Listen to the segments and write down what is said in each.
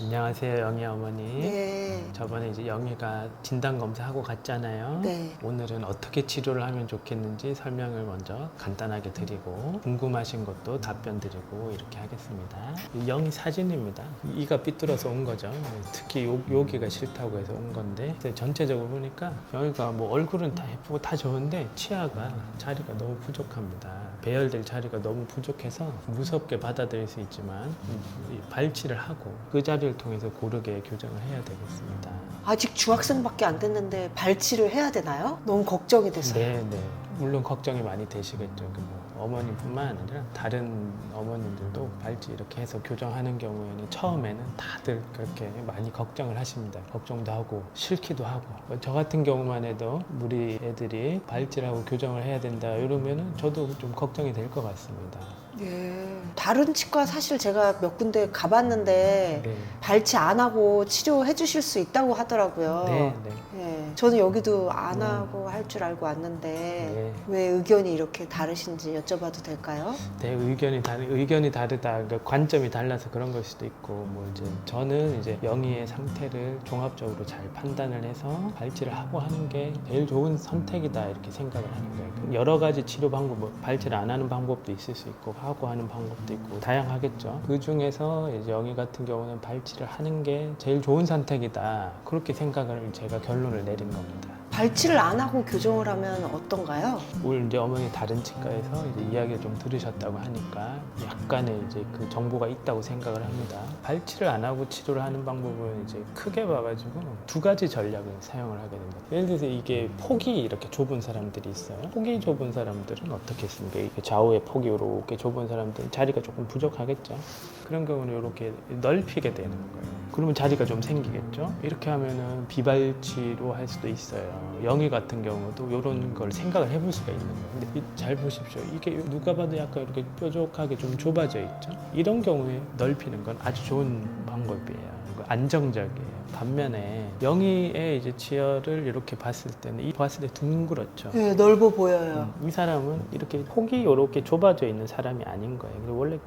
안녕하세요, 영희 어머니. 네. 저번에 이제 영희가 진단 검사하고 갔잖아요. 네. 오늘은 어떻게 치료를 하면 좋겠는지 설명을 먼저 간단하게 드리고 궁금하신 것도 답변 드리고 이렇게 하겠습니다. 영희 사진입니다. 이가 삐뚤어서 온 거죠. 특히 여기가 싫다고 해서 온 건데 전체적으로 보니까 영희가 뭐 얼굴은 다 예쁘고 다 좋은데 치아가 자리가 너무 부족합니다. 배열될 자리가 너무 부족해서 무섭게 받아들일 수 있지만 발치를 하고 그 자리를 통해서 고르게 교정을 해야 되겠습니다. 아직 중학생밖에 안 됐는데 발치를 해야 되나요? 너무 걱정이 돼서요. 네. 물론 걱정이 많이 되시겠죠. 어머님뿐만 아니라 다른 어머님들도 발치 이렇게 해서 교정하는 경우에는 처음에는 다들 그렇게 많이 걱정을 하십니다. 걱정도 하고 싫기도 하고. 저 같은 경우만 해도 우리 애들이 발치를 하고 교정을 해야 된다 이러면은 저도 좀 걱정이 될 것 같습니다. 예. 다른 치과 사실 제가 몇 군데 가봤는데 네. 발치 안 하고 치료해 주실 수 있다고 하더라고요. 네. 예. 저는 여기도 안 하고 할 줄 알고 왔는데 네. 왜 의견이 이렇게 다르신지 여쭤봐도 될까요? 네, 의견이 다르다. 그러니까 관점이 달라서 그런 걸 수도 있고, 뭐 이제 저는 이제 영희의 상태를 종합적으로 잘 판단을 해서 발치를 하고 하는 게 제일 좋은 선택이다 이렇게 생각을 하는 거예요. 여러 가지 치료 방법, 뭐 발치를 안 하는 방법도 있을 수 있고, 하고 하는 방법도 있고 다양하겠죠. 그 중에서 이제 영희 같은 경우는 발치를 하는 게 제일 좋은 선택이다. 그렇게 생각을 제가 결론을 내린 겁니다. 발치를 안 하고 교정을 하면 어떤가요? 오늘 이제 어머니 다른 치과에서 이제 이야기를 좀 들으셨다고 하니까 약간의 이제 그 정보가 있다고 생각을 합니다. 발치를 안 하고 치료를 하는 방법은 이제 크게 봐가지고 두 가지 전략을 사용을 하게 됩니다. 예를 들어서 이게 폭이 이렇게 좁은 사람들이 있어요. 폭이 좁은 사람들은 어떻게 했습니까? 이게 좌우의 폭이 이렇게 좁은 사람들은 자리가 조금 부족하겠죠. 그런 경우는 이렇게 넓히게 되는 거예요. 그러면 자리가 좀 생기겠죠. 이렇게 하면은 비발치로 할 수도 있어요. 영희 같은 경우도 이런 걸 생각을 해볼 수가 있는 거예요. 근데 잘 보십시오. 이게 누가 봐도 약간 이렇게 뾰족하게 좀 좁아져 있죠. 이런 경우에 넓히는 건 아주 좋은 방법이에요. 안정적이에요. 반면에 영희의 이제 치열을 이렇게 봤을 때는 봤을 때 둥그렇죠. 네, 넓어 보여요. 이 사람은 이렇게 폭이 이렇게 좁아져 있는 사람이 아닌 거예요. 원래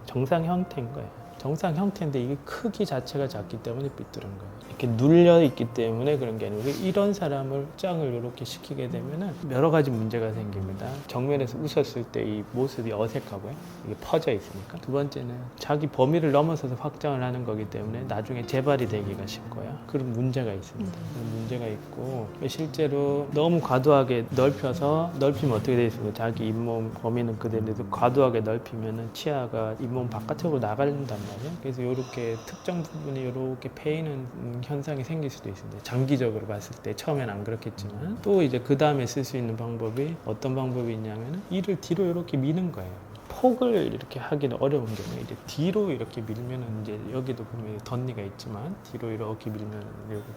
정상 형태인 거예요. 정상 형태인데 이게 크기 자체가 작기 때문에 삐뚤은 거예요. 이렇게 눌려 있기 때문에 그런 게 아니고 이런 사람을 확장을 이렇게 시키게 되면은 여러 가지 문제가 생깁니다. 정면에서 웃었을 때 이 모습이 어색하고요. 이게 퍼져 있으니까. 두 번째는 자기 범위를 넘어서서 확장을 하는 거기 때문에 나중에 재발이 되기가 쉽고요. 그런 문제가 있습니다. 그런 문제가 있고 실제로 너무 과도하게 넓히면 어떻게 되어 있습니까? 자기 잇몸 범위는 그대로인데 과도하게 넓히면은 치아가 잇몸 바깥으로 나간단 말이에요. 그래서 이렇게 특정 부분이 이렇게 패이는 현상이 생길 수도 있습니다. 장기적으로 봤을 때 처음엔 안 그렇겠지만 또 이제 그 다음에 쓸 수 있는 방법이 어떤 방법이 있냐면 이를 뒤로 이렇게 미는 거예요. 폭을 이렇게 하기는 어려운 경우에 이제 뒤로 이렇게 밀면은 이제 여기도 보면 덧니가 있지만 뒤로 이렇게 밀면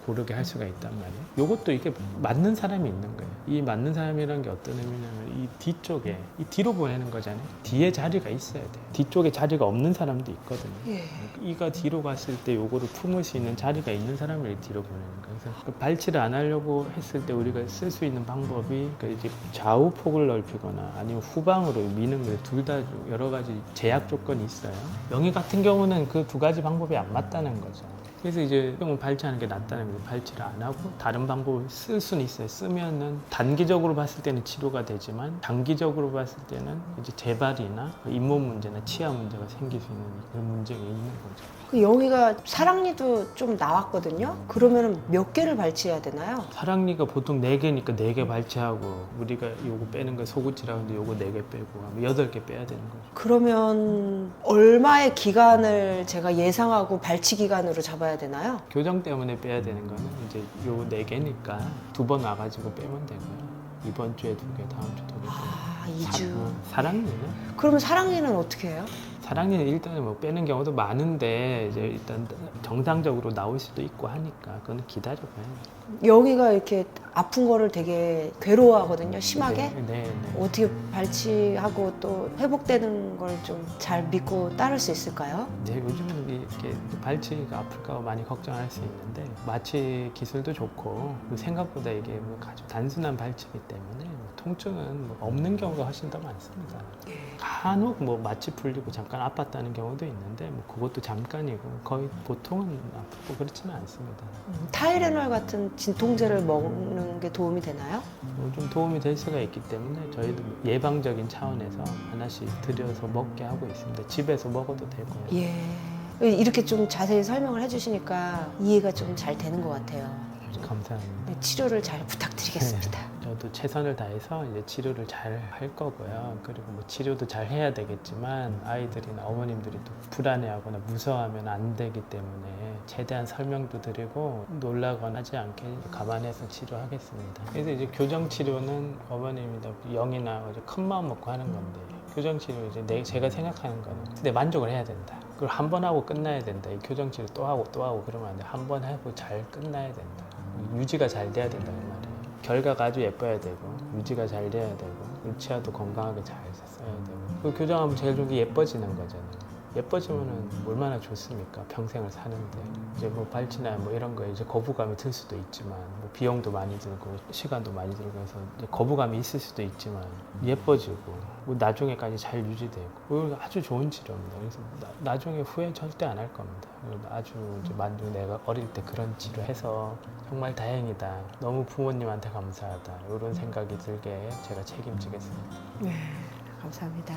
고르게 할 수가 있단 말이에요. 요것도 이게 맞는 사람이 있는 거예요. 이 맞는 사람이라는 게 어떤 의미냐면 이 뒤쪽에 이 뒤로 보내는 거잖아요. 뒤에 자리가 있어야 돼요. 뒤쪽에 자리가 없는 사람도 있거든요. 예. 이가 뒤로 갔을 때 요거를 품을 수 있는 자리가 있는 사람을 뒤로 보내는 거예요. 그래서 그 발치를 안 하려고 했을 때 우리가 쓸 수 있는 방법이 이제 좌우 폭을 넓히거나 아니면 후방으로 미는 거 둘 다 여러 가지 제약 조건이 있어요. 영희 같은 경우는 그 두 가지 방법이 안 맞다는 거죠. 그래서 이제 발치하는 게 낫다는 거예요. 발치를 안 하고 다른 방법을 쓸 수는 있어요. 쓰면은 단기적으로 봤을 때는 치료가 되지만 장기적으로 봤을 때는 이제 재발이나 잇몸 문제나 치아 문제가 생길 수 있는 그런 문제가 있는 거죠. 그 영희가 사랑니도 좀 나왔거든요. 그러면 몇 개를 발치해야 되나요? 사랑니가 보통 4개니까 4개 발치하고 우리가 요거 빼는 거 소구치라고 하는데 요거 4개 빼고 하면 8개 빼야 되는 거죠. 그러면 얼마의 기간을 제가 예상하고 발치 기간으로 잡아야 되나요? 교정 때문에 빼야 되는 거는 이제 요 4개니까 2번 와가지고 빼면 되고요. 이번 주에 2개, 다음 주 2개. 아, 2주. 사랑니는? 그러면 사랑니는 어떻게 해요? 사랑니는 일단은 뭐 빼는 경우도 많은데 이제 일단 정상적으로 나올 수도 있고 하니까 그건 기다려봐요. 영희가 이렇게 아픈 거를 되게 괴로워하거든요, 심하게. 네. 어떻게 발치하고 또 회복되는 걸 좀 잘 믿고 따를 수 있을까요? 네, 요즘은 이렇게 발치가 아플까 봐 많이 걱정할 수 있는데 마취 기술도 좋고 생각보다 이게 뭐 아주 단순한 발치이기 때문에 통증은 뭐 없는 경우가 훨씬 더 많습니다. 간혹 뭐 마취 풀리고 잠깐 아팠다는 경우도 있는데 뭐 그것도 잠깐이고 거의 보통은 아프고 그렇지는 않습니다. 타이레놀 같은 진통제를 먹는 게 도움이 되나요? 좀 도움이 될 수가 있기 때문에 저희도 예방적인 차원에서 하나씩 들여서 먹게 하고 있습니다. 집에서 먹어도 되고요. 예. 이렇게 좀 자세히 설명을 해주시니까 이해가 좀 잘 되는 것 같아요. 감사합니다. 네, 치료를 잘 부탁드리겠습니다. 저도 최선을 다해서 이제 치료를 잘 할 거고요. 그리고 뭐 치료도 잘 해야 되겠지만 아이들이나 어머님들이 또 불안해하거나 무서워하면 안 되기 때문에 최대한 설명도 드리고 놀라거나 하지 않게 감안해서 치료하겠습니다. 그래서 이제 교정 치료는 어머님이나 영이나 큰 마음 먹고 하는 건데 교정 치료 이제 제가 생각하는 거는 내 만족을 해야 된다. 그걸 한 번 하고 끝나야 된다. 이 교정 치료 또 하고 또 하고 그러면 안 돼. 한 번 하고 잘 끝나야 된다. 유지가 잘 돼야 된다는 말이에요. 결과가 아주 예뻐야 되고 유지가 잘 돼야 되고 치아도 건강하게 잘 써야 되고 그 교정하면 제일 좋은 게 예뻐지는 거잖아요. 예뻐지면은 얼마나 좋습니까? 평생을 사는데 이제 뭐 발치나 뭐 이런 거에 이제 거부감이 들 수도 있지만 뭐 비용도 많이 들고 시간도 많이 들고 해서 이제 거부감이 있을 수도 있지만 예뻐지고 뭐 나중에까지 잘 유지되고 그거 아주 좋은 치료입니다. 그래서 나중에 후회 절대 안 할 겁니다. 아주 이제 만족 내가 어릴 때 그런 치료해서 정말 다행이다. 너무 부모님한테 감사하다. 이런 생각이 들게 제가 책임지겠습니다. 네, 감사합니다.